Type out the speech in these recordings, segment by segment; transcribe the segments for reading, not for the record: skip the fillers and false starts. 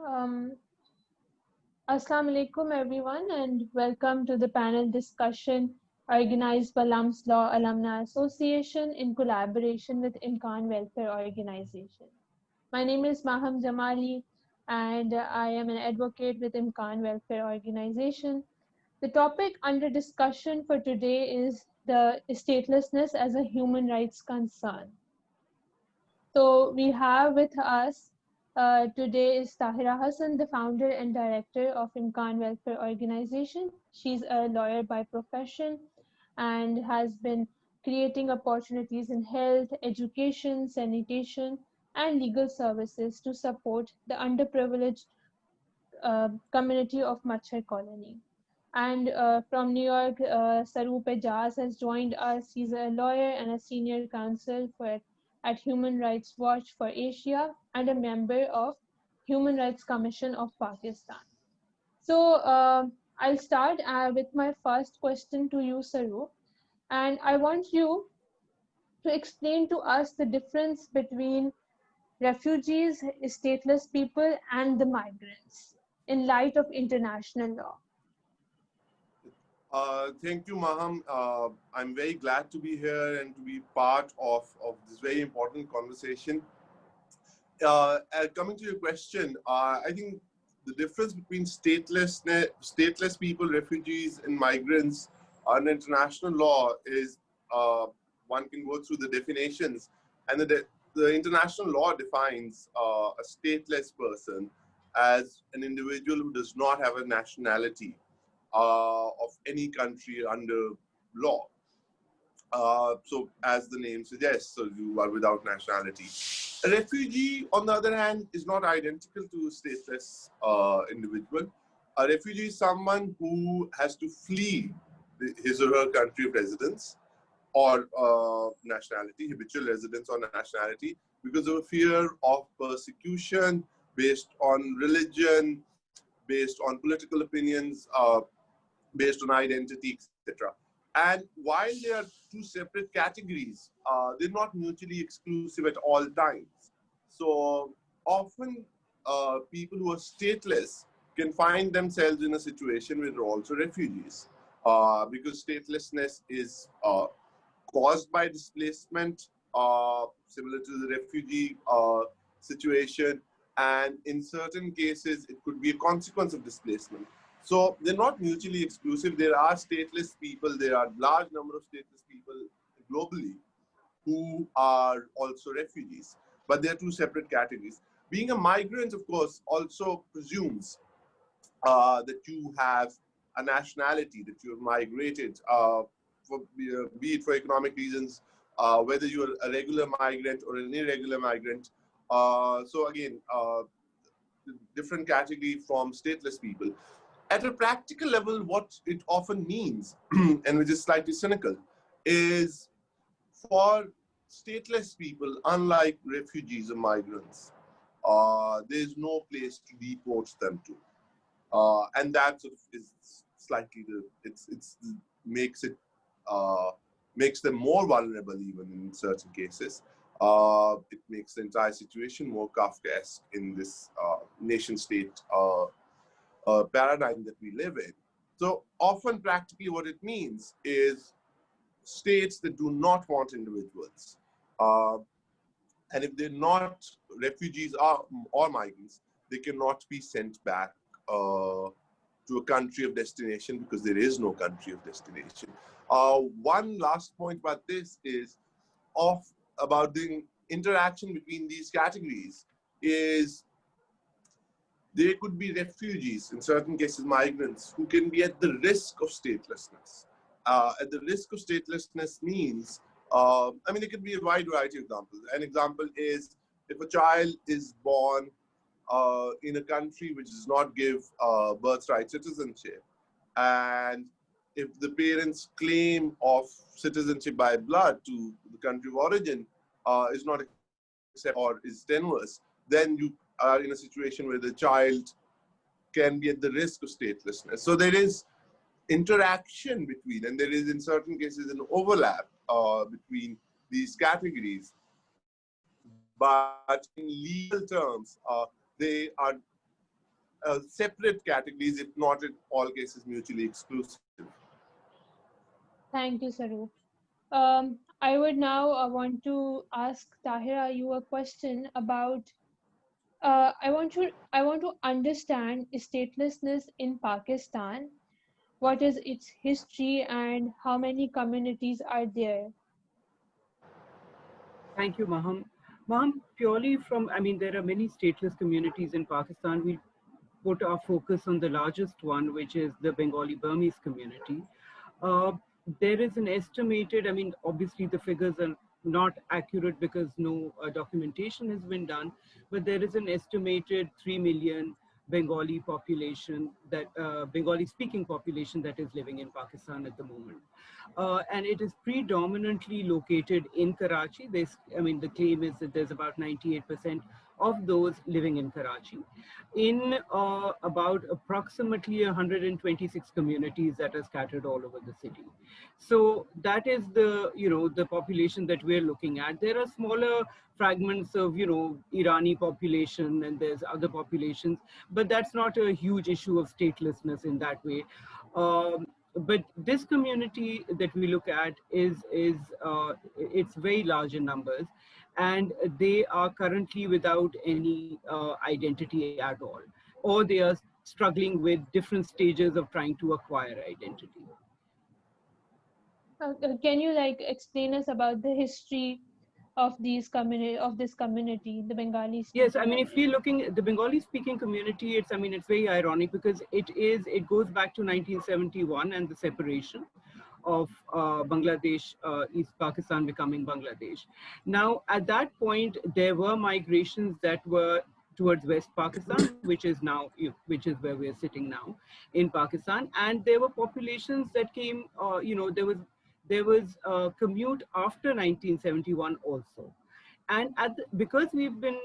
Um, Assalamu alaikum everyone and welcome to the panel discussion organized by LUMS Law Alumni Association in collaboration with Imkaan Welfare Organization. My name is Maham Jamali and I am an advocate with Imkaan Welfare Organization. The topic under discussion for today is the statelessness as a human rights concern. So we have with us today is Tahera Hasan, the founder and director of Imkaan Welfare Organization. She's a lawyer by profession and has been creating opportunities in health, education, sanitation, and legal services to support the underprivileged community of Machar Colony. And from New York, Saroop Ijaz has joined us. He's a lawyer and a senior counsel at Human Rights Watch for Asia and a member of Human Rights Commission of Pakistan. So I'll start with my first question to you, Saroop. And I want you to explain to us the difference between refugees, stateless people, and the migrants in light of international law. Thank you, Maham. I'm very glad to be here and to be part of this very important conversation. Coming to your question, I think the difference between stateless people, refugees, and migrants under international law is one can go through the definitions, and the international law defines a stateless person as an individual who does not have a nationality of any country under law. So as the name suggests, so you are without nationality. A refugee, on the other hand, is not identical to a stateless individual. A refugee is someone who has to flee his or her country of residence or nationality, habitual residence or nationality, because of a fear of persecution based on religion, based on political opinions, based on identity, etc. And while they are two separate categories, they're not mutually exclusive at all times. So often people who are stateless can find themselves in a situation where they're also refugees, because statelessness is caused by displacement, similar to the refugee situation, and in certain cases, it could be a consequence of displacement. So they're not mutually exclusive. There are stateless people, there are large number of stateless people globally who are also refugees, but they're two separate categories. Being a migrant, of course, also presumes that you have a nationality, that you have migrated, be it for economic reasons, whether you're a regular migrant or an irregular migrant. So again, different category from stateless people. At a practical level, what it often means, and which is slightly cynical, is for stateless people, unlike refugees or migrants, there's no place to deport them to. And that sort of is slightly, makes them more vulnerable even in certain cases. It makes the entire situation more Kafkaesque in this nation-state paradigm that we live in. So often practically what it means is states that do not want individuals, and if they're not refugees or migrants, they cannot be sent back to a country of destination, because there is no country of destination. One last point about this is about the interaction between these categories is there could be refugees, in certain cases migrants, who can be at the risk of statelessness. At the risk of statelessness means, I mean, it could be a wide variety of examples. An example is if a child is born in a country which does not give birthright citizenship, and if the parents' claim of citizenship by blood to the country of origin is not accepted or is tenuous, then you are in a situation where the child can be at the risk of statelessness. So there is interaction between, and there is in certain cases an overlap between these categories. But in legal terms, they are separate categories, if not in all cases mutually exclusive. Thank you, Saroop. I would now want to ask Tahera you a question about. I want to understand statelessness in Pakistan. What is its history and how many communities are there? Thank you, Maham. Maham, purely from, I mean, there are many stateless communities in Pakistan. We put our focus on the largest one, which is the Bengali Burmese community. Uh, there is an estimated, I mean, obviously the figures are not accurate because no documentation has been done, but there is an estimated 3 million Bengali population, that Bengali speaking population that is living in Pakistan at the moment. And it is predominantly located in Karachi. I mean, the claim is that there's about 98% of those living in Karachi, in about approximately 126 communities that are scattered all over the city. So that is the, the population that we're looking at. There are smaller fragments of, Irani population, and there's other populations, but that's not a huge issue of statelessness in that way. But this community that we look at it's very large in numbers, and they are currently without any identity at all, or they are struggling with different stages of trying to acquire identity. Can you explain us about the history of this community, the Bengali Yes, speaking I mean, if community? you're looking at the Bengali speaking community, it's very ironic because it goes back to 1971 and the separation of Bangladesh, East Pakistan becoming Bangladesh. Now, at that point, there were migrations that were towards West Pakistan, which is now, which is where we're sitting now in Pakistan. And there were populations that came, there was commute after 1971 also. And because we've been,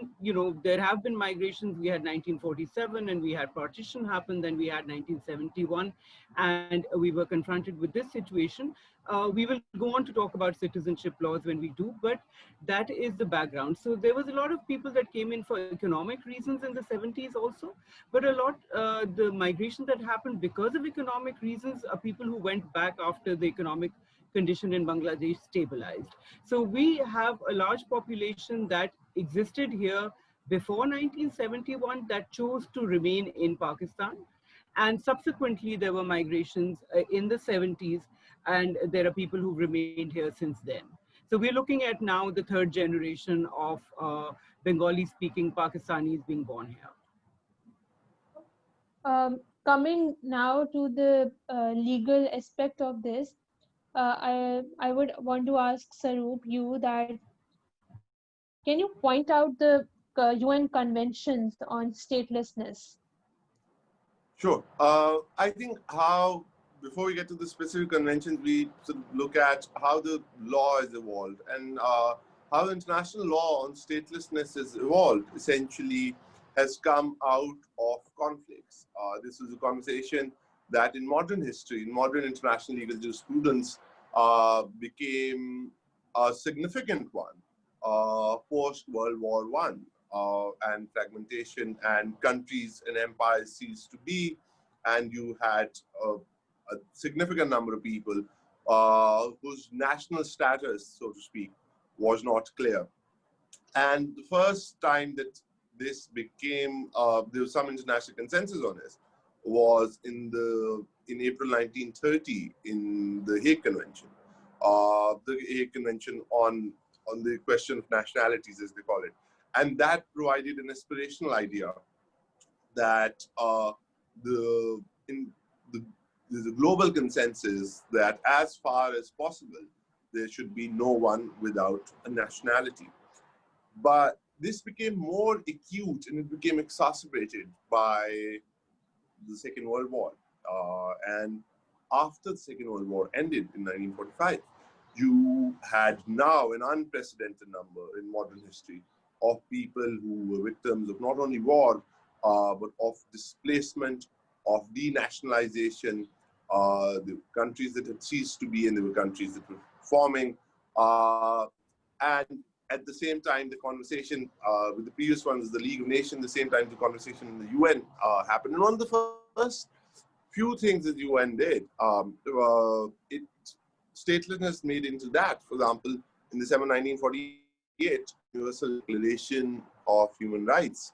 there have been migrations. We had 1947 and we had partition happen, then we had 1971, and we were confronted with this situation. We will go on to talk about citizenship laws when we do, but that is the background. So there was a lot of people that came in for economic reasons in the 70s also, but a lot, the migration that happened because of economic reasons are people who went back after the economic condition in Bangladesh stabilized. So we have a large population that existed here before 1971 that chose to remain in Pakistan. And subsequently, there were migrations in the 70s, and there are people who remained here since then. So we're looking at now the third generation of Bengali-speaking Pakistanis being born here. Coming now to the legal aspect of this, I would want to ask Saroop you that can you point out the UN conventions on statelessness? Sure. I think before we get to the specific conventions, we should look at how the law has evolved and how international law on statelessness has evolved, essentially has come out of conflicts. This is a conversation that in modern history, in modern international legal jurisprudence, became a significant one post-World War I. And fragmentation and countries and empires ceased to be, and you had a significant number of people whose national status, so to speak, was not clear. And the first time that this became, there was some international consensus on this, was in April 1930 in the Hague Convention. The Hague Convention on the question of nationalities, as they call it. And that provided an aspirational idea that there's a global consensus that as far as possible, there should be no one without a nationality. But this became more acute and it became exacerbated by the Second World War. And after the Second World War ended in 1945, you had now an unprecedented number in modern history of people who were victims of not only war, but of displacement, of denationalization. The countries that had ceased to be, and there were countries that were forming. And at the same time, the conversation with the previous one is the League of Nations. The same time, the conversation in the UN happened. And one of the first few things that the UN did, it statelessness made into that. For example, in December 1948, Universal Declaration of Human Rights,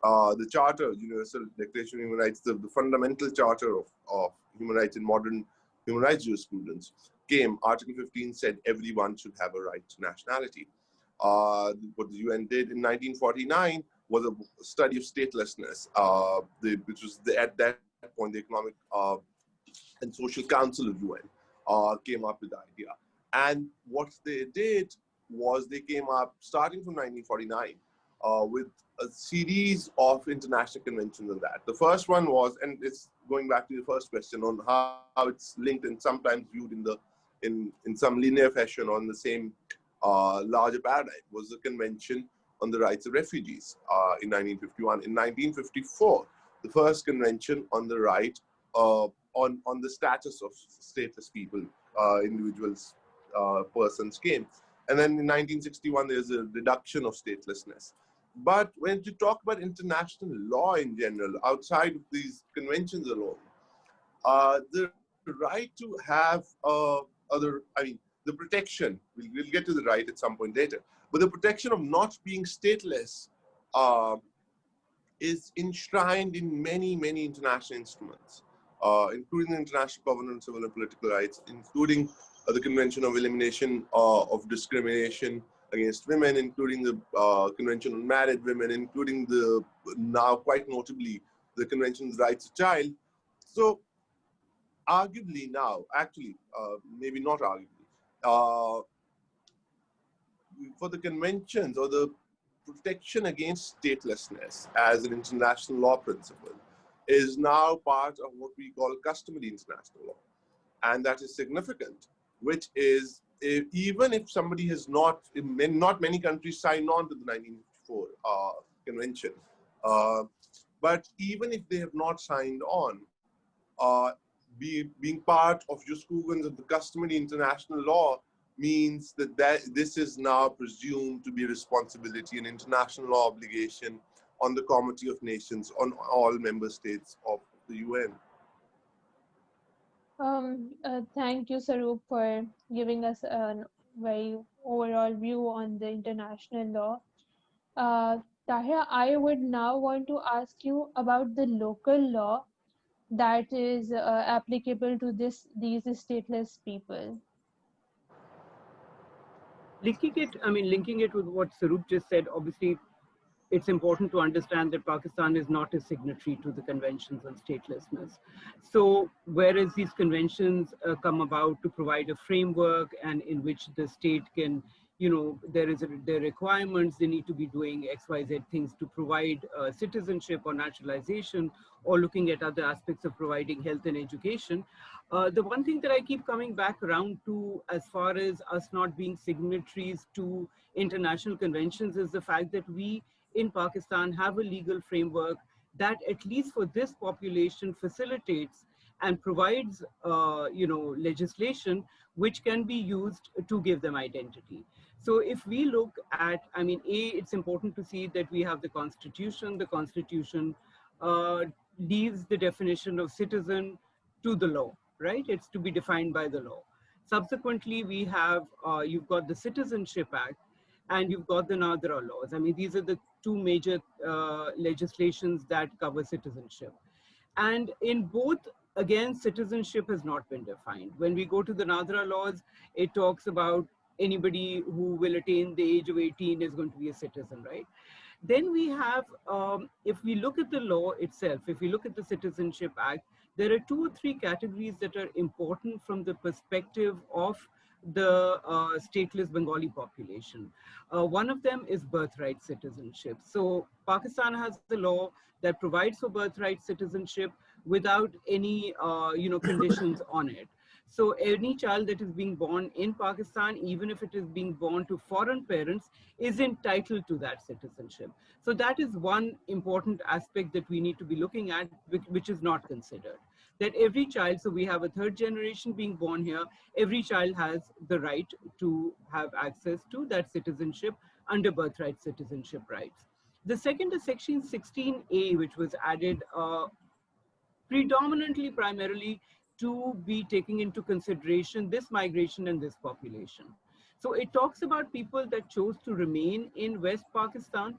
the Charter, Universal Declaration of Human Rights, the fundamental charter of human rights in modern human rights jurisprudence came. Article 15 said everyone should have a right to nationality. What the UN did in 1949 was a study of statelessness, which was at that point the Economic and Social Council of UN came up with the idea. And what they did was they came up, starting from 1949, with a series of international conventions on that. The first one was, and it's going back to the first question on how it's linked and sometimes viewed in some linear fashion on the same larger paradigm, was the Convention on the Rights of Refugees in 1951. In 1954, the first convention on the right on the status of stateless people, individuals, persons came. And then in 1961, there's a reduction of statelessness. But when you talk about international law in general, outside of these conventions alone, the right to have the protection, we'll get to the right at some point later, but the protection of not being stateless is enshrined in many, many international instruments, including the International Covenant on Civil and Political Rights, including the Convention of Elimination of Discrimination Against Women, including the Convention on Married Women, including the, now quite notably, the Convention on the Rights of Child. So arguably now, actually, maybe not arguably, for the conventions or the protection against statelessness as an international law principle is now part of what we call customary international law. And that is significant, which is even if somebody has not many countries signed on to the 1954 convention, but even if they have not signed on, being part of jurisprudence of the customary international law means that this is now presumed to be a responsibility, an international law obligation on the Committee of Nations, on all member states of the UN. Thank you, Saroop, for giving us a very overall view on the international law. Tahera, I would now want to ask you about the local law that is applicable to these stateless people. Linking it with what Saroop just said, obviously, it's important to understand that Pakistan is not a signatory to the conventions on statelessness. So whereas these conventions come about to provide a framework and in which the state can, there are requirements, they need to be doing XYZ things to provide citizenship or naturalization, or looking at other aspects of providing health and education. The one thing that I keep coming back around to as far as us not being signatories to international conventions is the fact that we in Pakistan have a legal framework that at least for this population facilitates and provides legislation which can be used to give them identity. So if we look at, it's important to see that we have the Constitution. The Constitution leaves the definition of citizen to the law, right? It's to be defined by the law. Subsequently, we have, you've got the Citizenship Act, and you've got the Nadra laws. These are the two major legislations that cover citizenship. And in both, again, citizenship has not been defined. When we go to the Nadra laws, it talks about anybody who will attain the age of 18 is going to be a citizen, right? Then we have, if we look at the law itself, if we look at the Citizenship Act, there are 2 or 3 categories that are important from the perspective of the stateless Bengali population. One of them is birthright citizenship. So Pakistan has the law that provides for birthright citizenship without any conditions on it. So any child that is being born in Pakistan, even if it is being born to foreign parents, is entitled to that citizenship. So that is one important aspect that we need to be looking at, which is not considered. that every child, so we have a third generation being born here, every child has the right to have access to that citizenship under birthright citizenship rights. The second is Section 16A, which was added predominantly, primarily, to be taking into consideration this migration and this population. So it talks about people that chose to remain in West Pakistan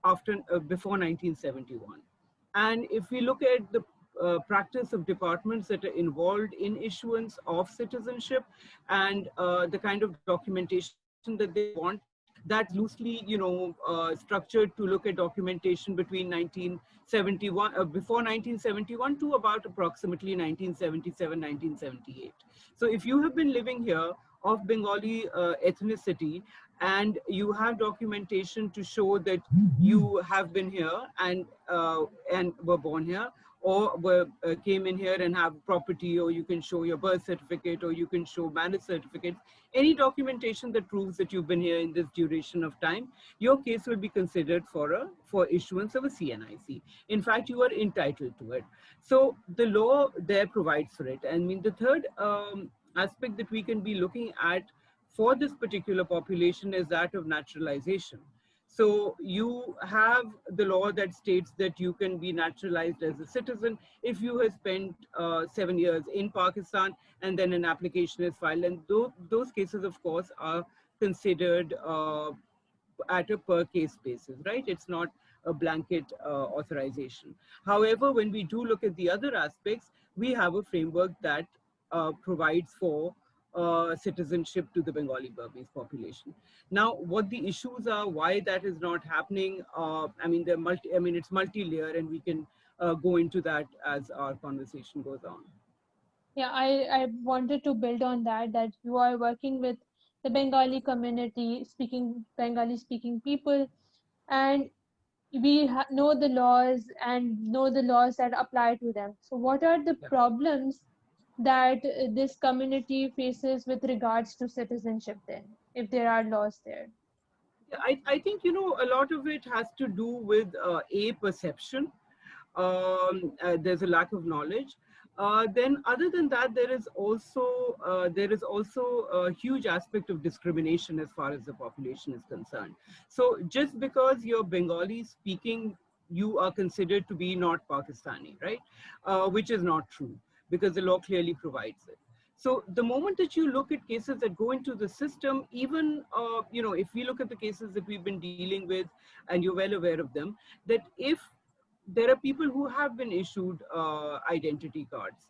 after before 1971. And if we look at the practice of departments that are involved in issuance of citizenship and the kind of documentation that they want, that's loosely, structured to look at documentation between 1971, before 1971 to about approximately 1977, 1978. So if you have been living here of Bengali ethnicity and you have documentation to show that you have been here and were born here, or came in here and have property, or you can show your birth certificate, or you can show marriage certificates, any documentation that proves that you've been here in this duration of time, your case will be considered for issuance of a CNIC. In fact, you are entitled to it. So the law there provides for it. I mean, the third aspect that we can be looking at for this particular population is that of naturalization. So you have the law that states that you can be naturalized as a citizen if you have spent 7 years in Pakistan and then an application is filed. And those cases, of course, are considered at a per case basis, right? It's not a blanket authorization. However, when we do look at the other aspects, we have a framework that provides for citizenship to the Bengali Burmese population. Now, what the issues are, why that is not happening, I mean, it's multi-layer, and we can go into that as our conversation goes on. Yeah, I wanted to build on that you are working with the Bengali community, Bengali speaking people, and we know the laws and know the laws that apply to them. So what are the problems that this community faces with regards to citizenship then, if there are laws there? I think, a lot of it has to do with a perception. There's a lack of knowledge. Then other than that, there is also a huge aspect of discrimination as far as the population is concerned. So just because you're Bengali speaking, you are considered to be not Pakistani, right? Which is not true, because the law clearly provides it. So the moment that you look at cases that go into the system, even, if we look at the cases that we've been dealing with, and you're well aware of them, that if there are people who have been issued identity cards,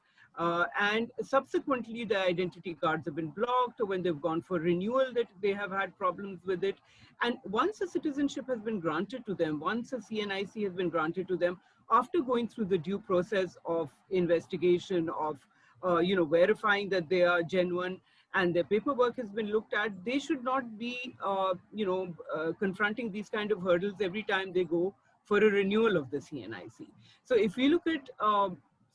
and subsequently the identity cards have been blocked, or when they've gone for renewal, that they have had problems with it. And once a citizenship has been granted to them, once a CNIC has been granted to them, after going through the due process of investigation, of verifying that they are genuine and their paperwork has been looked at, they should not be, confronting these kind of hurdles every time they go for a renewal of the CNIC. So if we look at,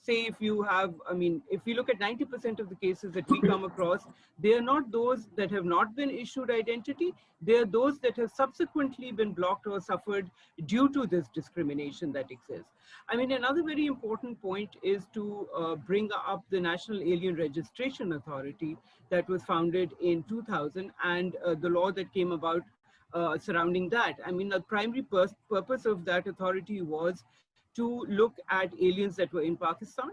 say, if we look at 90% of the cases that we come across, they are not those that have not been issued identity, they are those that have subsequently been blocked or suffered due to this discrimination that exists. I mean, another very important point is to bring up the National Alien Registration Authority that was founded in 2000, and the law that came about surrounding that. I mean, the primary purpose of that authority was to look at aliens that were in Pakistan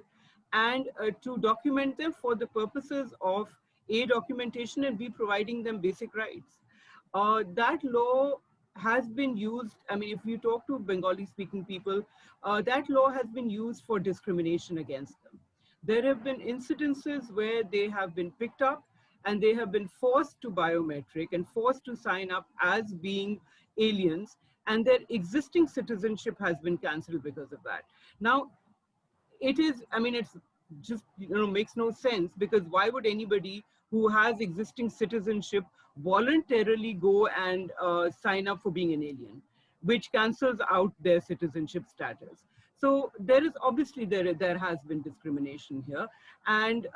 and to document them for the purposes of A, documentation, and B, providing them basic rights. That law has been used, I mean, if you talk to Bengali speaking people, that law has been used for discrimination against them. There have been incidences where they have been picked up and they have been forced to biometric and forced to sign up as being aliens, and their existing citizenship has been cancelled because of that. Now, it is, I mean, it's just, makes no sense, because why would anybody who has existing citizenship voluntarily go and sign up for being an alien, which cancels out their citizenship status? So there is obviously, there has been discrimination here. And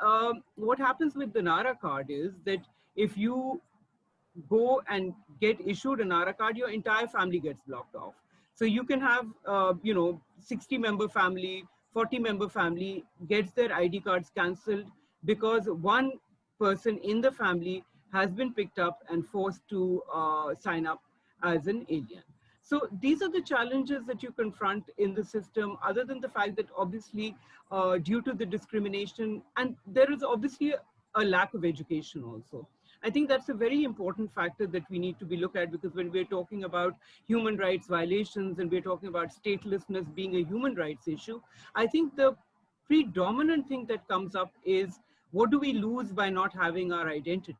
what happens with the NARA card is that if you go and get issued a NARA card, your entire family gets blocked off. So you can have, 60-member family, 40-member family gets their ID cards cancelled because one person in the family has been picked up and forced to sign up as an alien. So these are the challenges that you confront in the system, other than the fact that obviously due to the discrimination, and there is obviously a lack of education also. I think that's a very important factor that we need to be looked at, because when we're talking about human rights violations and we're talking about statelessness being a human rights issue, I think the predominant thing that comes up is, what do we lose by not having our identity?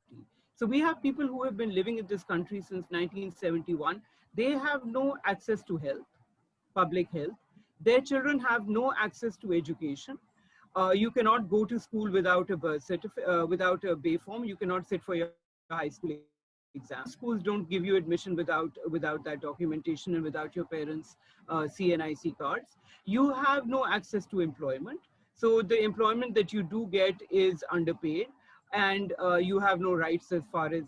So we have people who have been living in this country since 1971. They have no access to health, public health. Their children have no access to education. You cannot go to school without a birth certificate, without a bay form. You cannot sit for your high school exam. Schools don't give you admission without that documentation and without your parents' CNIC cards. You have no access to employment. So the employment that you do get is underpaid, and you have no rights as far as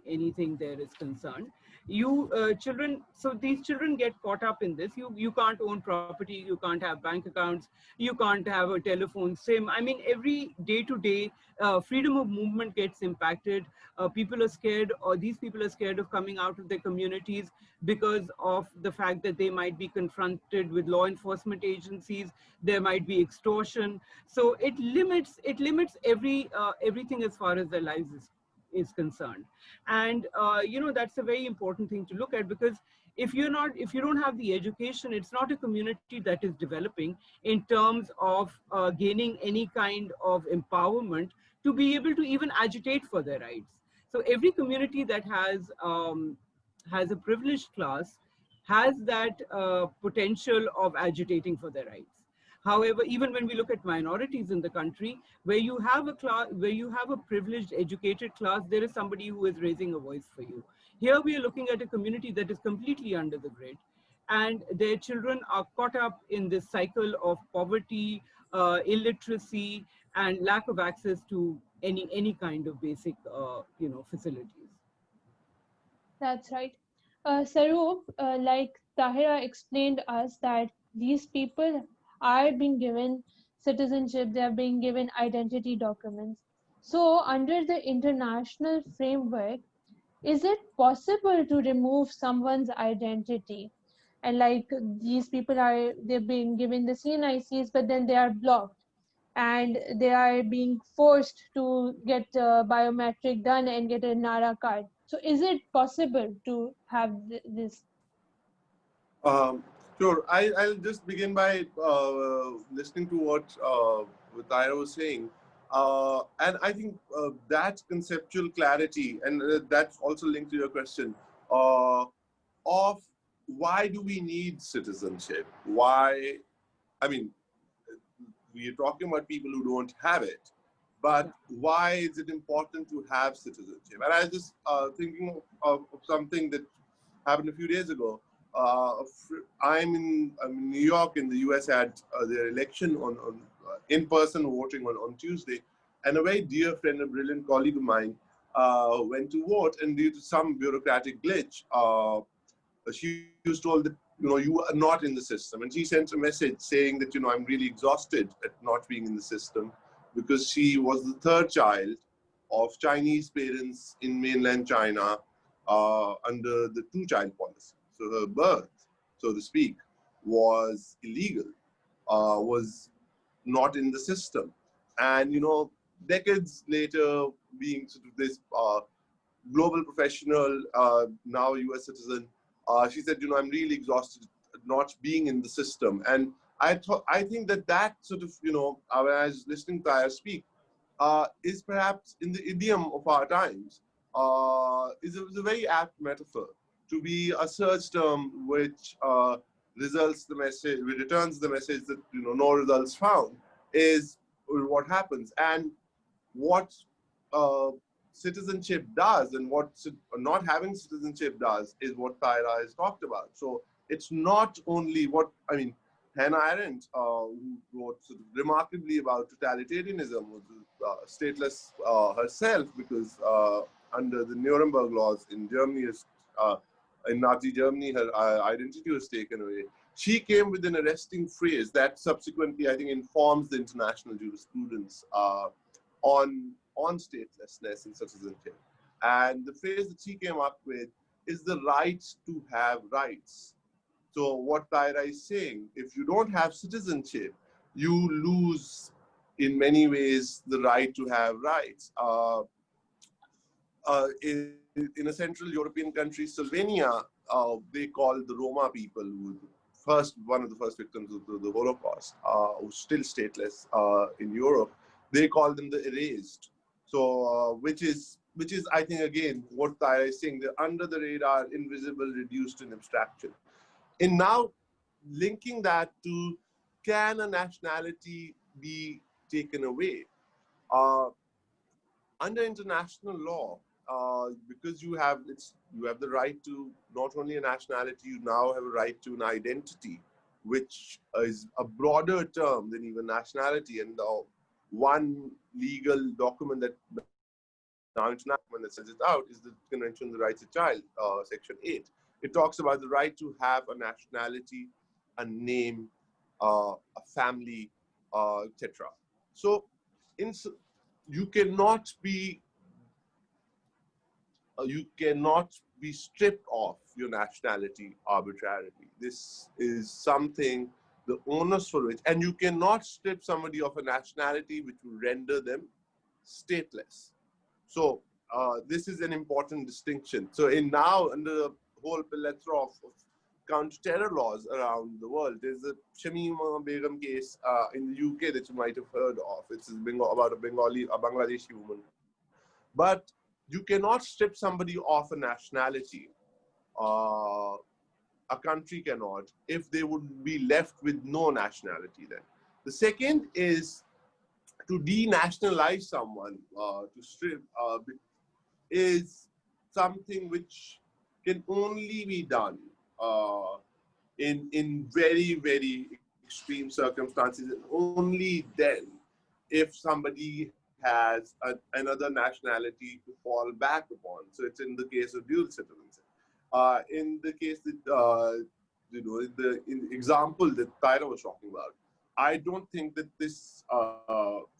anything there is concerned. So these children get caught up in this. You can't own property, you can't have bank accounts, you can't have a telephone SIM. I mean, every day to day, freedom of movement gets impacted. People are scared, or these people are scared of coming out of their communities because of the fact that they might be confronted with law enforcement agencies. There might be extortion. So it limits everything as far as their lives is concerned. And that's a very important thing to look at, because if you don't have the education, it's not a community that is developing in terms of gaining any kind of empowerment to be able to even agitate for their rights. So every community that has a privileged class has that potential of agitating for their rights. However, even when we look at minorities in the country, where you have a privileged, educated class, there is somebody who is raising a voice for you. Here we are looking at a community that is completely under the grid, and their children are caught up in this cycle of poverty, illiteracy, and lack of access to any kind of basic facilities. That's right. Saroop, like Tahera explained us that these people are being given citizenship, they are being given identity documents. So, under the international framework, is it possible to remove someone's identity? And like these people they're being given the CNICs, but then they are blocked and they are being forced to get biometric done and get a NARA card. So is it possible to have this? Um, sure. I'll just begin by listening to what Tahera was saying. And I think that conceptual clarity, and that's also linked to your question, of why do we need citizenship? Why, I mean, we are talking about people who don't have it, but why is it important to have citizenship? And I was just thinking of something that happened a few days ago. I'm in New York, in the US, had their election on in-person voting on Tuesday, and a very dear friend, a brilliant colleague of mine, went to vote, and due to some bureaucratic glitch, she was told that you are not in the system, and she sent a message saying that I'm really exhausted at not being in the system, because she was the third child of Chinese parents in mainland China under the two-child policy. So her birth, so to speak, was illegal, was not in the system. And, decades later, being sort of this global professional, now US citizen, she said, I'm really exhausted at not being in the system. And I think that sort of, when I was listening to Tahera speak, is perhaps in the idiom of our times, is a very apt metaphor to be a search term which returns the message that no results found, is what happens. And what citizenship does, and what not having citizenship does, is what Tahera has talked about. So it's not only Hannah Arendt, who wrote sort of remarkably about totalitarianism, was stateless herself, because under the Nuremberg laws in Germany, in Nazi Germany, her identity was taken away. she came with an arresting phrase that subsequently, I think, informs the international jurisprudence on statelessness and citizenship. And the phrase that she came up with is the right to have rights. So what Tahera is saying, if you don't have citizenship, you lose in many ways the right to have rights. In a Central European country, Slovenia, they call the Roma people, who one of the first victims of the Holocaust, who's still stateless in Europe, they call them the erased. So, which is, I think, again, what Tahera is saying, they're under the radar, invisible, reduced in abstraction. And now linking that to, can a nationality be taken away? Under international law, because you have the right to not only a nationality, you now have a right to an identity, which is a broader term than even nationality. And one legal document that now international that says it out is the Convention on the Rights of the Child, Section 8. It talks about the right to have a nationality, a name, a family, etc. So, you cannot be stripped of your nationality arbitrarily. This is something, the onus for which, and you cannot strip somebody of a nationality which will render them stateless. So this is an important distinction. So now, under the whole plethora of counter-terror laws around the world, there's a Shamima Begum case in the UK that you might have heard of. It's about a Bangladeshi woman. But you cannot strip somebody of a nationality. A country cannot, if they would be left with no nationality then. The second is to denationalize someone, to strip, is something which can only be done in very, very extreme circumstances, and only then if somebody has another nationality to fall back upon. So it's in the case of dual citizenship. In the case that, in the example that Tahera was talking about, I don't think that this,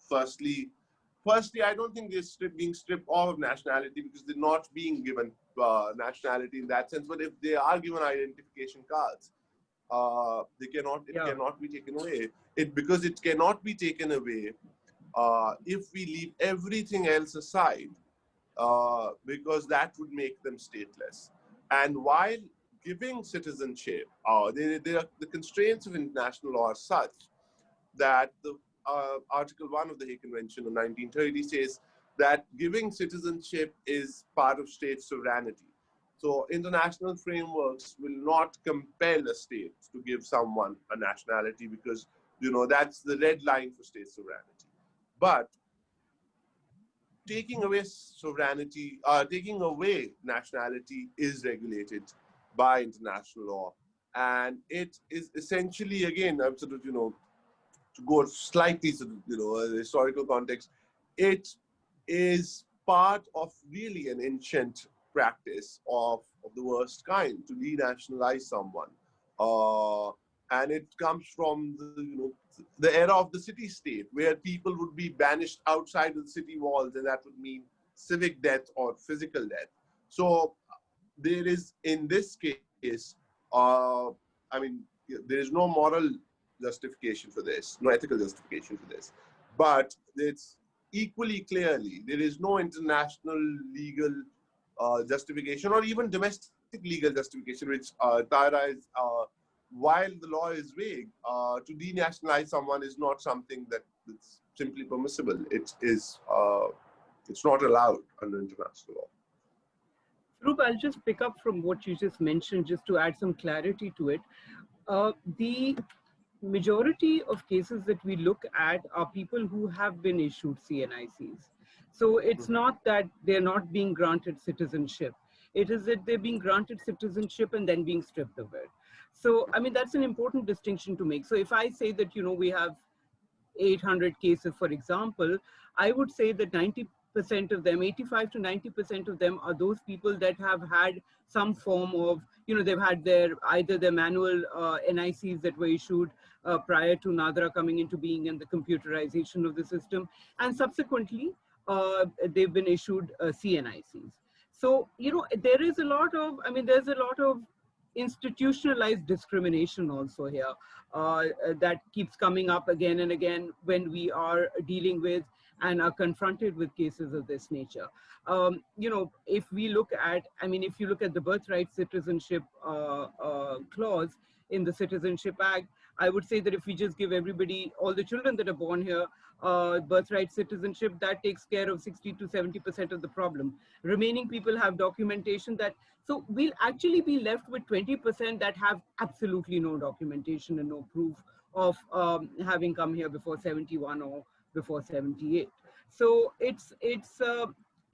firstly, I don't think they're being stripped of nationality because they're not being given nationality in that sense. But if they are given identification cards, it cannot be taken away. Because it cannot be taken away if we leave everything else aside, because that would make them stateless. And while giving citizenship, the constraints of international law are such that the Article 1 of the Hague Convention of 1930 says that giving citizenship is part of state sovereignty. So international frameworks will not compel a state to give someone a nationality because, that's the red line for state sovereignty. But taking away sovereignty, taking away nationality is regulated by international law. And it is essentially, again, I'm sort of, to go slightly, a historical context, it is part of really an ancient practice of the worst kind, to denationalize someone. And it comes from the era of the city-state, where people would be banished outside of the city walls, and that would mean civic death or physical death. So there is, in this case, there is no moral justification for this, no ethical justification for this. But it's equally clearly, there is no international legal justification, or even domestic legal justification, which Tahera is, while the law is vague, to denationalize someone is not something that's simply permissible. It is, it's not allowed under international law. Saroop, I'll just pick up from what you just mentioned, just to add some clarity to it. The majority of cases that we look at are people who have been issued CNICs. So it's not that they're not being granted citizenship. It is that they're being granted citizenship and then being stripped of it. So, that's an important distinction to make. So if I say that, we have 800 cases, for example, I would say that 90% of them, 85 to 90% of them, are those people that have had some form of, they've had either their manual NICs that were issued prior to NADRA coming into being and the computerization of the system. And subsequently, they've been issued CNICs. So, there is a lot of, there's a lot of institutionalized discrimination also here that keeps coming up again and again when we are dealing with and are confronted with cases of this nature. If we look at, if you look at the birthright citizenship clause in the Citizenship Act, I would say that if we just give everybody, all the children that are born here, birthright citizenship, that takes care of 60 to 70% of the problem. Remaining people have documentation that, so we'll actually be left with 20% that have absolutely no documentation and no proof of having come here before 71 or before 78. So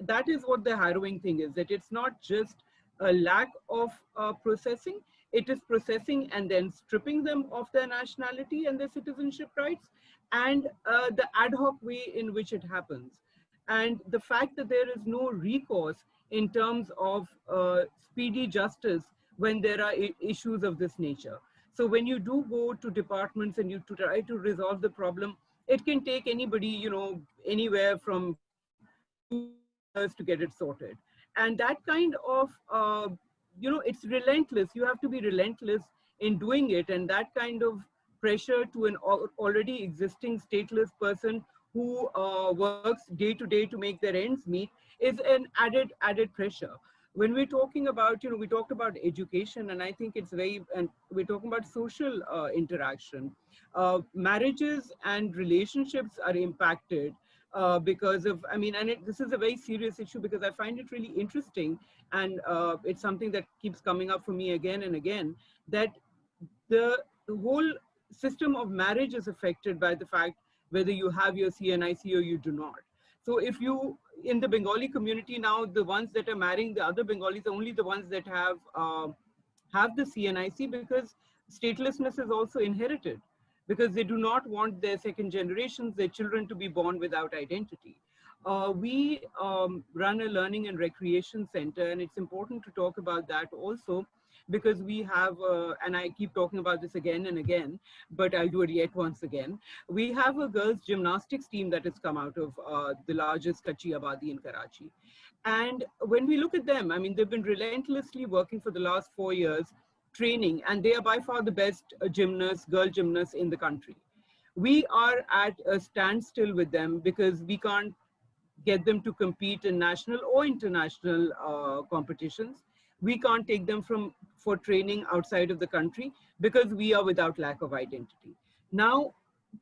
that is what the harrowing thing is, that it's not just a lack of processing, it is processing and then stripping them of their nationality and their citizenship rights, and the ad hoc way in which it happens. And the fact that there is no recourse in terms of speedy justice when there are issues of this nature. So when you do go to departments and you try to resolve the problem, it can take anybody, anywhere from 2 years to get it sorted. And that kind of, it's relentless. You have to be relentless in doing it. And that kind of pressure to an already existing stateless person who works day to day to make their ends meet is an added pressure. When we're talking about, we talked about education, and I think it's and we're talking about social interaction. Marriages and relationships are impacted because of, this is a very serious issue because I find it really interesting, and it's something that keeps coming up for me again and again, that the whole system of marriage is affected by the fact whether you have your CNIC or you do not. So if you, in the Bengali community now, the ones that are marrying the other Bengalis are only the ones that have the CNIC, because statelessness is also inherited, because they do not want their second generations, their children, to be born without identity. We run a learning and recreation center, and it's important to talk about that also, because we have, and I keep talking about this again and again, but I'll do it yet once again. We have a girls gymnastics team that has come out of the largest Kachi Abadi in Karachi. And when we look at them, they've been relentlessly working for the last 4 years, training, and they are by far the best gymnasts, girl gymnasts in the country. We are at a standstill with them because we can't get them to compete in national or international competitions. We can't take them for training outside of the country because we are without lack of identity. Now,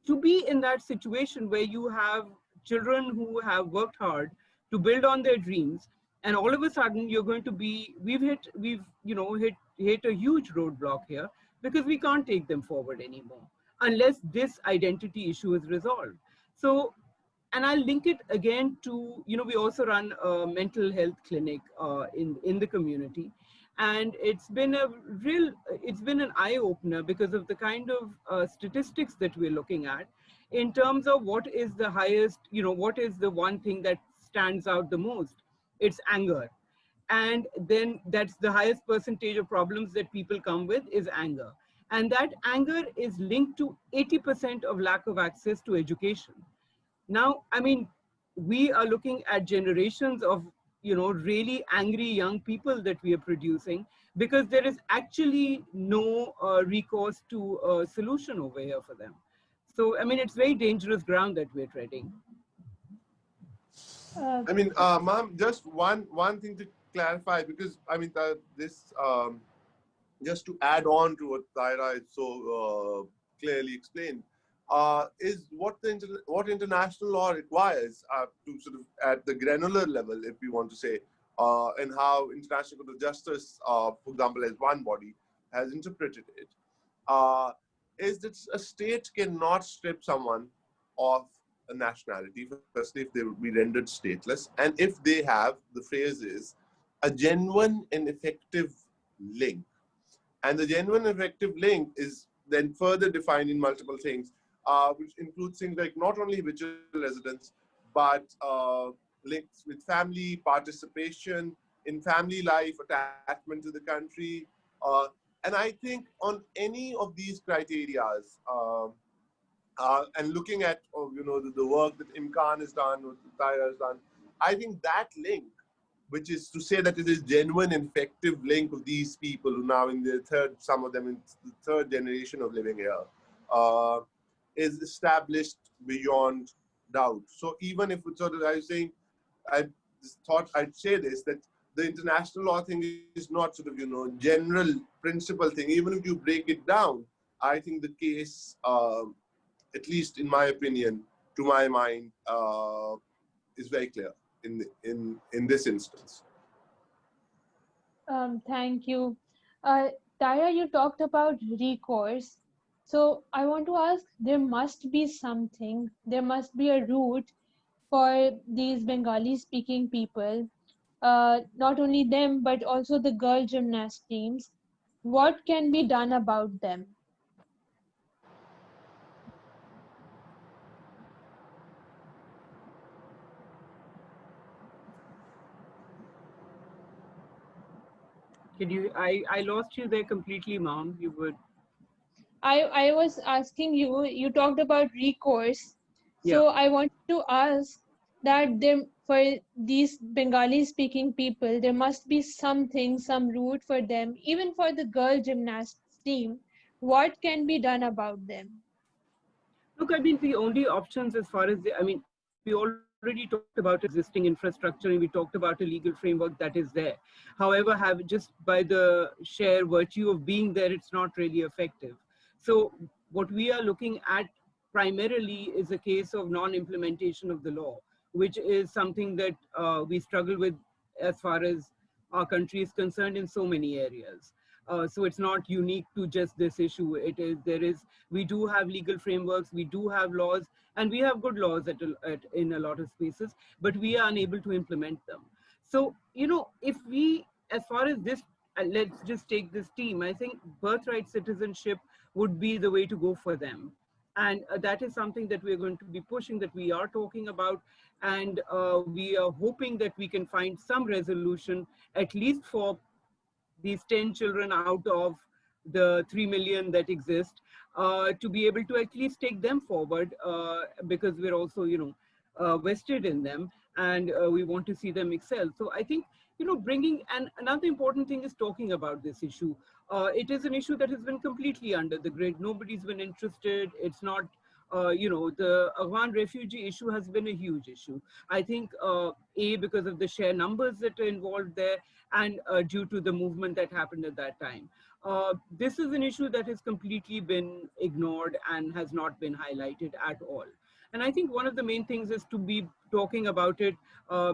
to be in that situation where you have children who have worked hard to build on their dreams, and all of a sudden you're going to be, we've hit a huge roadblock here because we can't take them forward anymore unless this identity issue is resolved. So, and I'll link it again to, we also run a mental health clinic in the community. And it's been an eye opener because of the kind of statistics that we're looking at in terms of what is the highest, what is the one thing that stands out the most. It's anger. And then that's the highest percentage of problems that people come with is anger. And that anger is linked to 80% of lack of access to education. Now, we are looking at generations of, really angry young people that we are producing because there is actually no recourse to a solution over here for them. So, it's very dangerous ground that we're treading. Ma'am, just one thing to clarify, because just to add on to what Tahera is so clearly explained, is what international law requires to sort of at the granular level, if we want to say, and how International Court of Justice, for example, as one body has interpreted it, is that a state cannot strip someone of a nationality, firstly, if they would be rendered stateless, and if they have, the phrase is, a genuine and effective link. And the genuine effective link is then further defined in multiple things, which includes things like not only habitual residence, but links with family, participation, in family life, attachment to the country. And I think on any of these criterias, and looking at the work that Imkaan has done, or Tahera has done, I think that link, which is to say that it is genuine, effective link of these people who now in their third, some of them in the third generation of living here, is established beyond doubt. So even if it's sort of, I was saying, I thought I'd say this, that the international law thing is not sort of, general principle thing. Even if you break it down, I think the case, at least in my opinion, to my mind, is very clear in this instance. Thank you. Tahera, you talked about recourse. So I want to ask, there must be something, there must be a route for these Bengali speaking people, not only them, but also the girl gymnast teams. What can be done about them? Can you, I lost you there completely, mom. You would. I was asking you, you talked about recourse. Yeah. So I want to ask that there, for these Bengali speaking people, there must be something, some route for them, even for the girl gymnasts team. What can be done about them? Look, I mean, the only options as far as I mean, we already talked about existing infrastructure and we talked about a legal framework that is there. However, have just by the sheer virtue of being there, it's not really effective. So what we are looking at primarily is a case of non-implementation of the law, which is something that we struggle with as far as our country is concerned in so many areas. So it's not unique to just this issue. It is, there is, we do have legal frameworks, we do have laws, and we have good laws in a lot of spaces, but we are unable to implement them. So, if we, as far as this, let's just take this team, I think birthright citizenship would be the way to go for them. And that is something that we're going to be pushing, that we are talking about, and we are hoping that we can find some resolution, at least for these 10 children out of the 3 million that exist, to be able to at least take them forward, because we're also, vested in them, and we want to see them excel. So I think, bringing, and another important thing is talking about this issue. It is an issue that has been completely under the grid. Nobody's been interested. It's not, the Afghan refugee issue has been a huge issue. I think, because of the sheer numbers that are involved there, and due to the movement that happened at that time. This is an issue that has completely been ignored and has not been highlighted at all. And I think one of the main things is to be talking about it,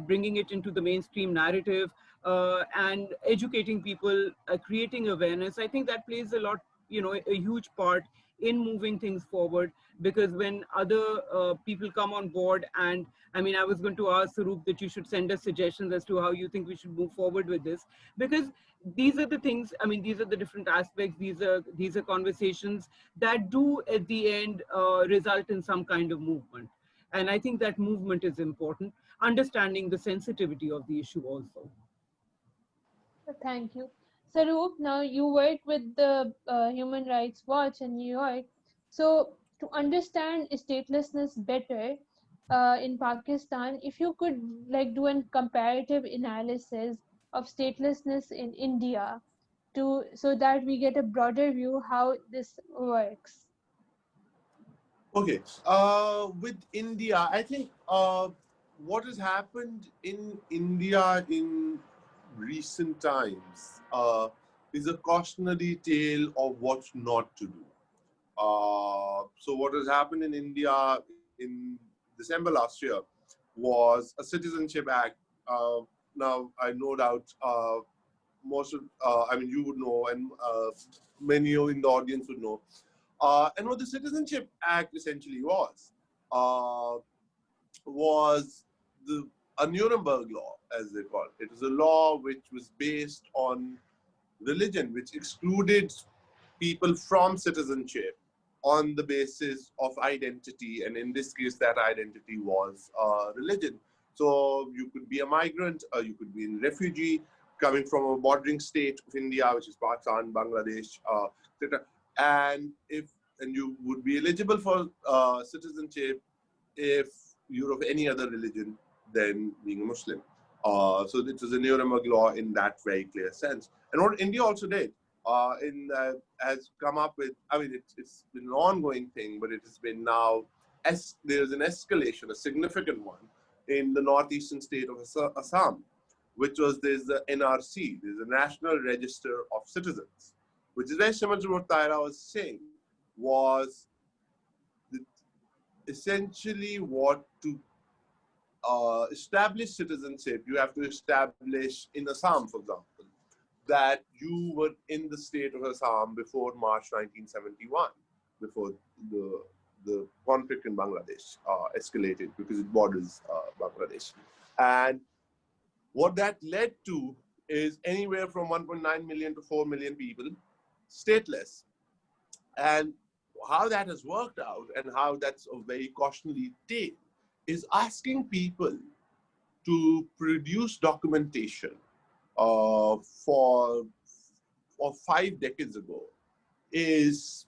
bringing it into the mainstream narrative, and educating people, creating awareness. I think that plays a lot, a huge part in moving things forward, because when other people come on board, and I mean, I was going to ask Saroop that you should send us suggestions as to how you think we should move forward with this, because these are the things, I mean, these are the different aspects, these are conversations that do at the end result in some kind of movement. And I think that movement is important, understanding the sensitivity of the issue also. Thank you. Saroop, now you work with the Human Rights Watch in New York. So to understand statelessness better in Pakistan, if you could like do a comparative analysis of statelessness in India, to so that we get a broader view how this works. Okay. With India, I think what has happened in India in recent times is a cautionary tale of what not to do. So what has happened in India in December last year was a Citizenship Act. Now, I no doubt most of, I mean, you would know, and many in the audience would know. And what the Citizenship Act essentially uh, was a Nuremberg law, as they call it. It was a law which was based on religion, which excluded people from citizenship on the basis of identity, and in this case, that identity was religion. So you could be a migrant, you could be a refugee, coming from a bordering state of India, which is Pakistan, Bangladesh, etc. And you would be eligible for citizenship if you're of any other religion than being a Muslim. So it was a Nuremberg law in that very clear sense. And what India also did has come up with, I mean, it's been an ongoing thing, but it has been now, there's an escalation, a significant one, in the northeastern state of Assam, which was, there's the NRC, there's a National Register of Citizens, which is very similar to what Tahera was saying, was essentially what to establish citizenship, you have to establish in Assam, for example, that you were in the state of Assam before March 1971, before the conflict in Bangladesh escalated, because it borders Bangladesh. And what that led to is anywhere from 1.9 million to 4 million people stateless. And how that has worked out and how that's a very cautionary tale is asking people to produce documentation for 5 decades ago is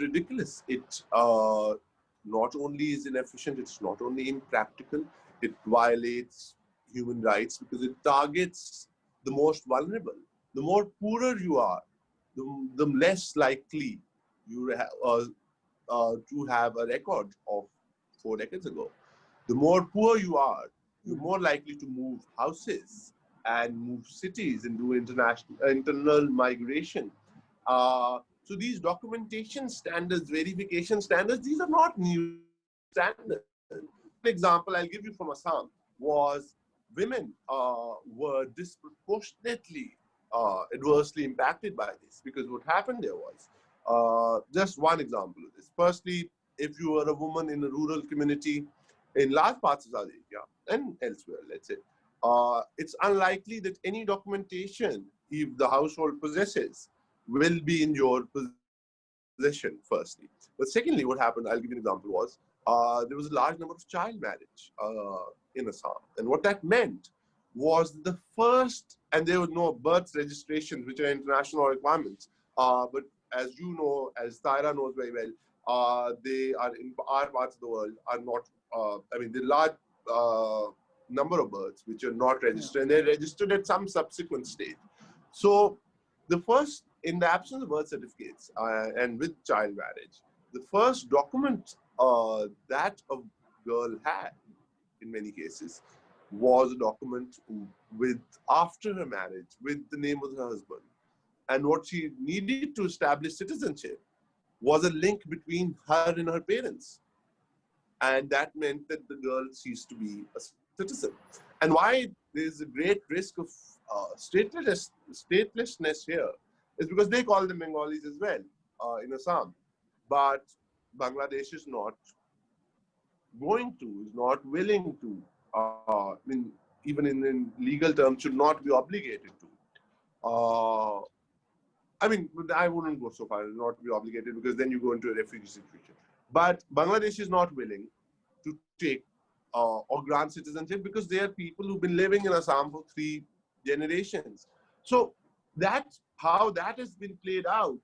ridiculous. It not only is inefficient, it's not only impractical, it violates human rights because it targets the most vulnerable. The more poorer you are, the less likely you to have a record of 4 decades ago. The more poor you are, you're more likely to move houses and move cities and do internal migration. So these documentation standards, verification standards, these are not new standards. An example I'll give you from Assam was women were disproportionately adversely impacted by this, because what happened there was, just one example of this. Firstly, if you were a woman in a rural community in large parts of South Asia and elsewhere, let's say, it's unlikely that any documentation, if the household possesses, will be in your possession, firstly. But secondly, what happened, I'll give you an example, was there was a large number of child marriage in Assam. And what that meant was the first, and there were no birth registrations, which are international requirements. But as you know, as Tahera knows very well, they are in our parts of the world are not, I mean, the large number of births which are not registered, and they're registered at some subsequent stage. So the first, in the absence of birth certificates and with child marriage, the first document that a girl had, in many cases, was a document with, after her marriage, with the name of her husband. And what she needed to establish citizenship was a link between her and her parents. And that meant that the girl ceased to be a citizen. And why there's a great risk of statelessness here is because they call them Bengalis as well in Assam. But Bangladesh is not going to, is not willing to, I mean, even in legal terms, should not be obligated to. I mean, I wouldn't go so far as not to be obligated, because then you go into a refugee situation. But Bangladesh is not willing to take or grant citizenship because they are people who've been living in Assam for 3 generations. So that's how that has been played out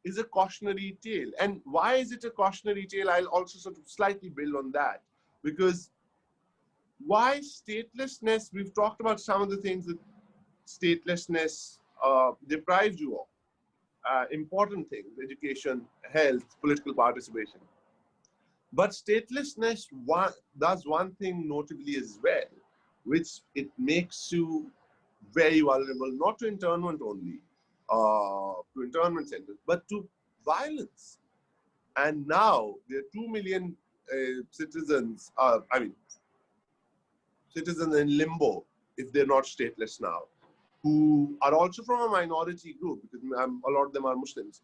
is a cautionary tale. And why is it a cautionary tale? I'll also sort of slightly build on that, because why statelessness? We've talked about some of the things that statelessness deprives you of. Important things: education, health, political participation. But statelessness does one thing notably as well, which it makes you very vulnerable, not to internment only, to internment centers, but to violence. And now there are 2 million citizens, citizens in limbo, if they're not stateless now, who are also from a minority group, because a lot of them are Muslims.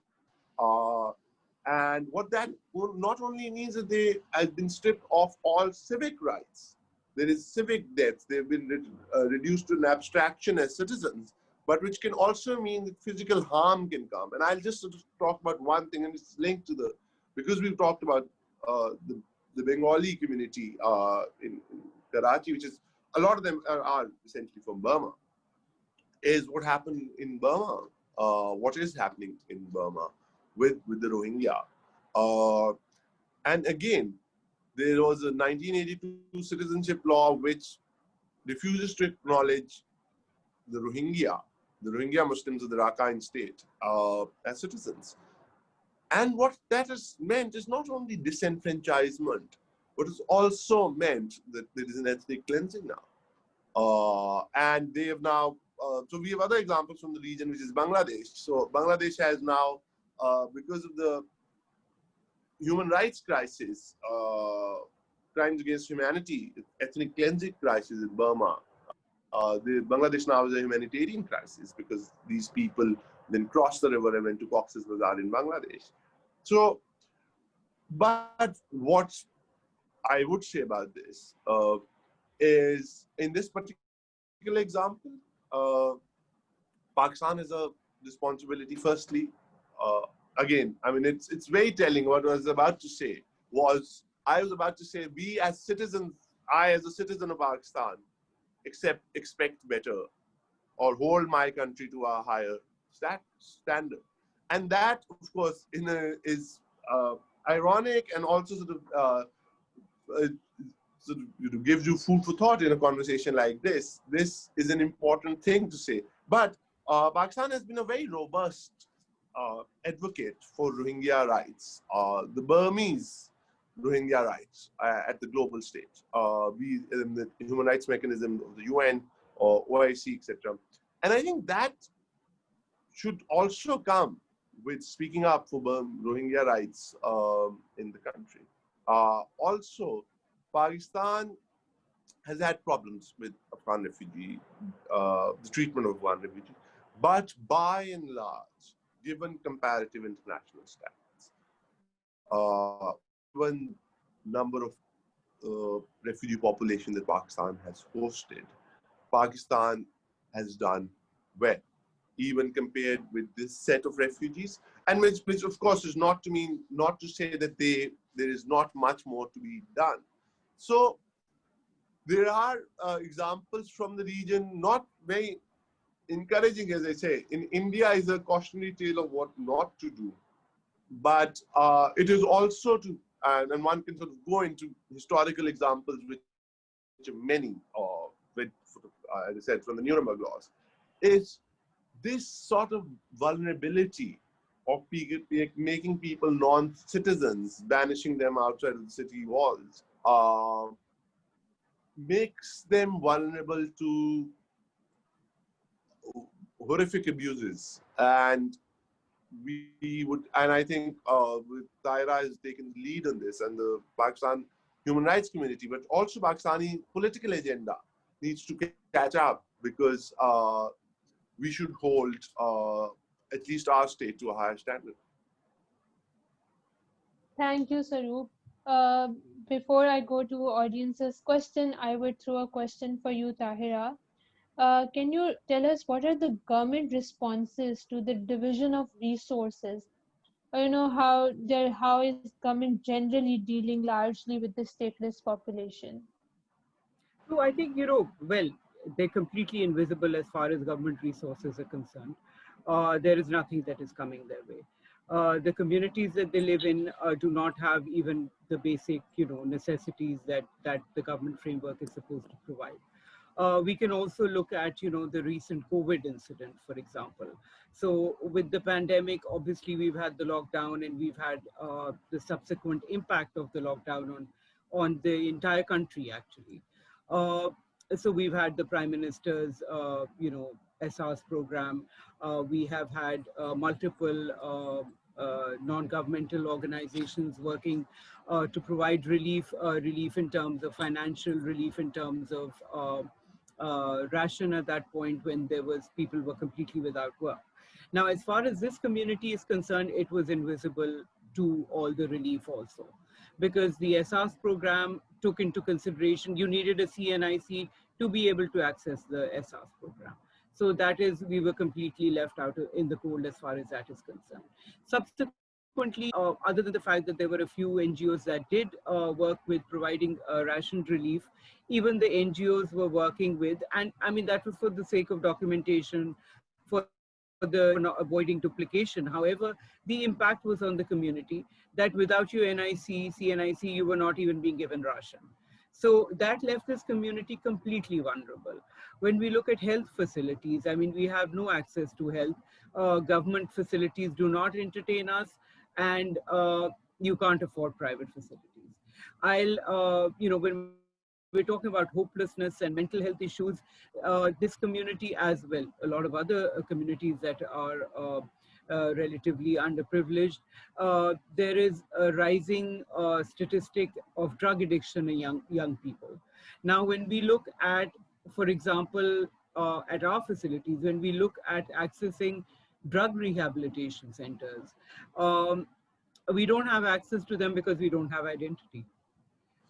And what that not only means that they have been stripped of all civic rights. There is civic debts. They've been reduced to an abstraction as citizens, but which can also mean that physical harm can come. And I'll just sort of talk about one thing, and it's linked to the, because we've talked about the Bengali community in Karachi, which is a lot of them are essentially from Burma, is what happened in Burma, what is happening in Burma with the Rohingya. And again, there was a 1982 citizenship law which refuses to acknowledge the Rohingya Muslims of the Rakhine state as citizens. And what that has meant is not only disenfranchisement, but it's also meant that there is an ethnic cleansing now. And they have now, so we have other examples from the region, which is Bangladesh. So Bangladesh has now, because of the human rights crisis, crimes against humanity, ethnic cleansing crisis in Burma, Bangladesh now is a humanitarian crisis because these people then crossed the river and went to Cox's Bazar in Bangladesh. So, but what I would say about this is, in this particular example, Pakistan has a responsibility. Firstly, again, I mean, it's very telling. What I was about to say was, I was about to say, we as citizens, I as a citizen of Pakistan, expect better, or hold my country to a higher standard. And that, of course, is ironic, and also sort of gives you food for thought in a conversation like this. This is an important thing to say. But Pakistan has been a very robust advocate for Rohingya rights, the Burmese Rohingya rights at the global stage, be in the human rights mechanism of the UN or OIC, etc. And I think that should also come with speaking up for Rohingya rights in the country. Also, Pakistan has had problems with Afghan refugee, the treatment of Afghan refugee, but by and large, given comparative international standards, given number of refugee population that Pakistan has hosted, Pakistan has done well, even compared with this set of refugees, and which of course is not to say that there is not much more to be done. So there are examples from the region, not very encouraging, as I say. In India is a cautionary tale of what not to do, but it is also to, and one can sort of go into historical examples, which are many, as I said, from the Nuremberg laws, is this sort of vulnerability of making people non-citizens, banishing them outside of the city walls, makes them vulnerable to horrific abuses. And I think Tahera has taken the lead on this, and the Pakistan human rights community, but also Pakistani political agenda needs to catch up, because we should hold at least our state to a higher standard. Thank you, Saroop. Before I go to audience's question, I would throw a question for you, Tahera. Can you tell us what are the government responses to the division of resources? How is government generally dealing largely with the stateless population? So I think, well, they're completely invisible as far as government resources are concerned. There is nothing that is coming their way. The communities that they live in do not have even the basic, necessities that the government framework is supposed to provide. We can also look at, the recent COVID incident, for example. So with the pandemic, obviously we've had the lockdown, and we've had the subsequent impact of the lockdown on the entire country, actually. So we've had the Prime Minister's, SR's program. We have had multiple non-governmental organizations working to provide relief in terms of financial relief, in terms of ration at that point when people were completely without work. Now, as far as this community is concerned, it was invisible to all the relief also, because the SR's program took into consideration, you needed a CNIC to be able to access the SR's program. So that is, we were completely left out in the cold as far as that is concerned. Subsequently, other than the fact that there were a few NGOs that did work with providing ration relief, even the NGOs were working with, and I mean, that was for the sake of documentation, for not avoiding duplication. However, the impact was on the community that without your NIC, CNIC, you were not even being given ration. So that left this community completely vulnerable. When we look at health facilities, I mean, we have no access to health. Government facilities do not entertain us, and you can't afford private facilities. When we're talking about hopelessness and mental health issues, this community as well, a lot of other communities that are relatively underprivileged, there is a rising statistic of drug addiction in young people. Now, when we look at, for example, at our facilities, when we look at accessing drug rehabilitation centers, we don't have access to them because we don't have identity.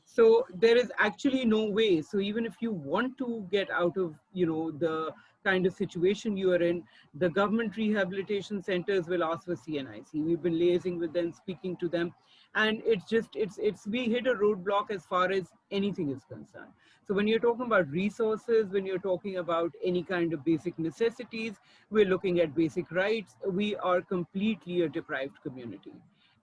So there is actually no way. So even if you want to get out of, the kind of situation you are in, the government rehabilitation centers will ask for CNIC. We've been liaising with them, speaking to them, and we hit a roadblock as far as anything is concerned. So when you're talking about resources, when you're talking about any kind of basic necessities, we're looking at basic rights. We are completely a deprived community,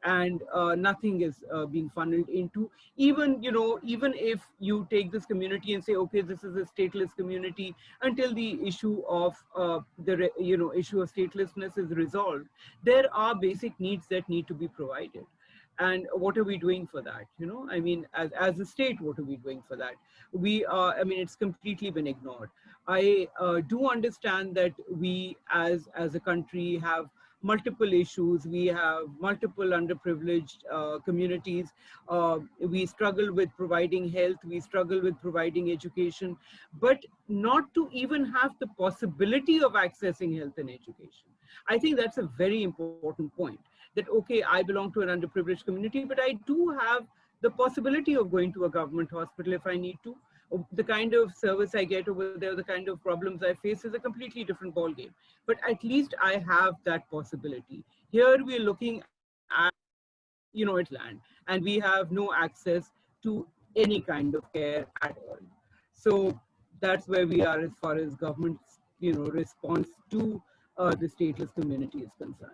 and nothing is being funneled into. Even if you take this community and say, okay, this is a stateless community, until the issue of issue of statelessness is resolved, there are basic needs that need to be provided. And what are we doing for that? I mean, as a state, what are we doing for that? It's completely been ignored. I do understand that we as a country have multiple issues. We have multiple underprivileged communities. We struggle with providing health. We struggle with providing education, but not to even have the possibility of accessing health and education. I think that's a very important point, that, okay, I belong to an underprivileged community, but I do have the possibility of going to a government hospital if I need to. The kind of service I get over there, the kind of problems I face is a completely different ballgame. But at least I have that possibility. Here we're looking at, it's land, and we have no access to any kind of care at all. So that's where we are as far as government's, response to the stateless community is concerned.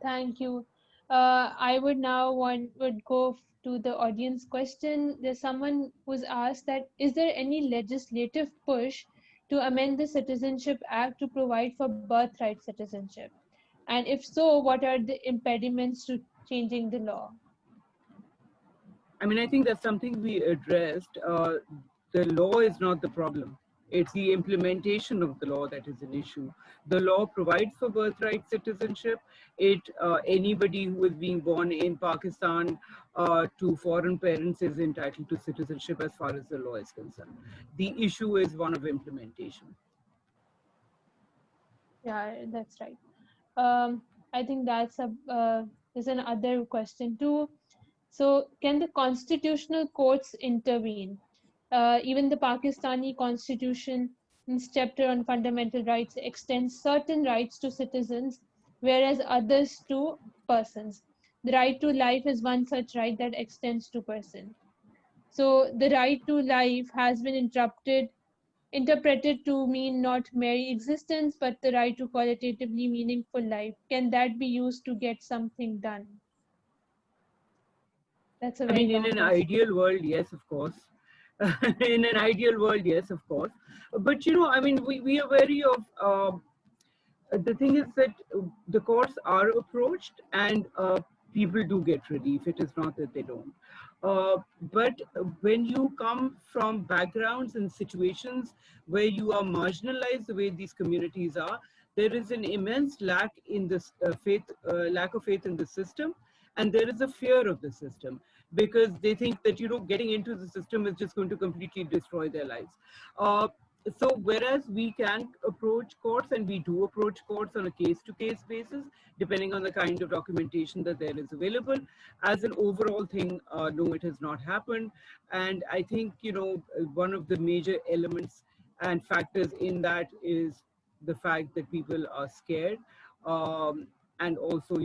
Thank you. I would now would go to the audience question. There's someone who's asked that, is there any legislative push to amend the Citizenship Act to provide for birthright citizenship? And if so, what are the impediments to changing the law? I mean, I think that's something we addressed. The law is not the problem. It's the implementation of the law that is an issue. The law provides for birthright citizenship. Anybody who is being born in Pakistan to foreign parents is entitled to citizenship as far as the law is concerned. The issue is one of implementation. Yeah, that's right. I think there's another question too. So, can the constitutional courts intervene? Even the Pakistani constitution, in its chapter on fundamental rights, extends certain rights to citizens, whereas others to persons. The right to life is one such right that extends to person. So, the right to life has been interpreted to mean not mere existence, but the right to qualitatively meaningful life. Can that be used to get something done? That's a very long in an question. ideal world, yes, of course. In an ideal world, yes, of course. But, we are wary of, the thing is that the courts are approached, and people do get relief. It is not that they don't. But when you come from backgrounds and situations where you are marginalized the way these communities are, there is an immense lack in this lack of faith in the system, and there is a fear of the system, because they think that getting into the system is just going to completely destroy their lives. So whereas we can approach courts, and we do approach courts on a case-to-case basis, depending on the kind of documentation that there is available, as an overall thing, no, it has not happened. And I think, one of the major elements and factors in that is the fact that people are scared, and also,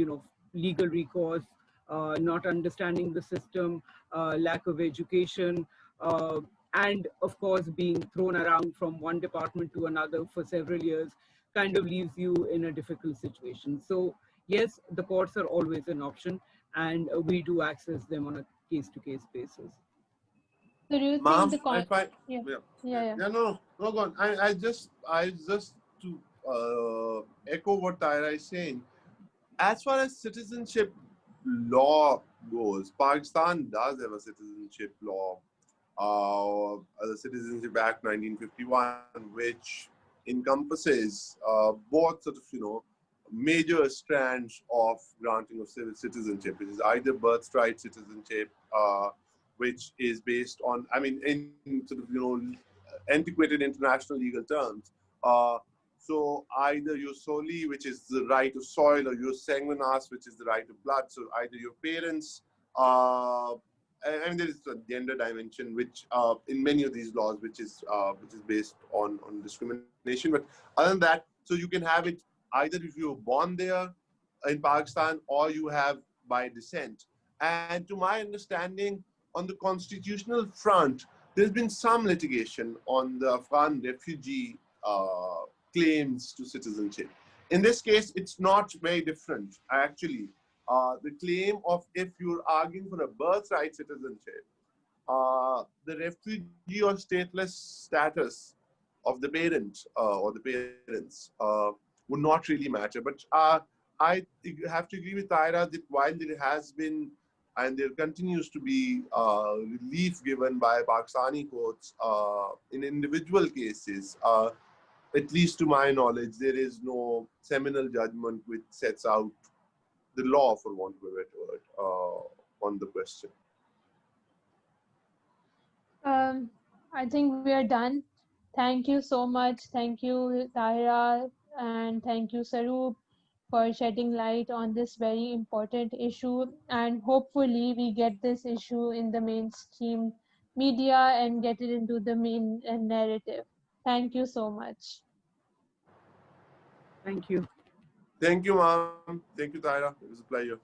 legal recourse, not understanding the system, lack of education, and of course being thrown around from one department to another for several years kind of leaves you in a difficult situation. So yes, the courts are always an option, and we do access them on a case-to-case basis. So do you think Ma'am, the if I, yeah. yeah, Yeah. no, go on. I just to echo what Tahera is saying. As far as citizenship law goes, Pakistan does have a citizenship law, the Citizenship Act 1951, which encompasses both sort of, major strands of granting of citizenship, which is either birthright citizenship, which is based on, I mean, in sort of, antiquated international legal terms. So either your soli, which is the right of soil, or your sanguinas, which is the right of blood. So either your parents, and there is a gender dimension, which in many of these laws, which is based on discrimination. But other than that, so you can have it either if you were born there in Pakistan, or you have by descent. And to my understanding, on the constitutional front, there's been some litigation on the Afghan refugee claims to citizenship. In this case, it's not very different, actually. The claim of if you're arguing for a birthright citizenship, the refugee or stateless status of the parent or the parents would not really matter. But I have to agree with Tahera that while there has been and there continues to be relief given by Pakistani courts in individual cases, at least to my knowledge, there is no seminal judgment which sets out the law, for want of a better word, on the question. I think we are done. Thank you so much. Thank you, Tahera, and thank you, Saroop, for shedding light on this very important issue. And hopefully, we get this issue in the mainstream media and get it into the main narrative. Thank you so much. Thank you. Thank you, ma'am. Thank you, Tahera. It was a pleasure.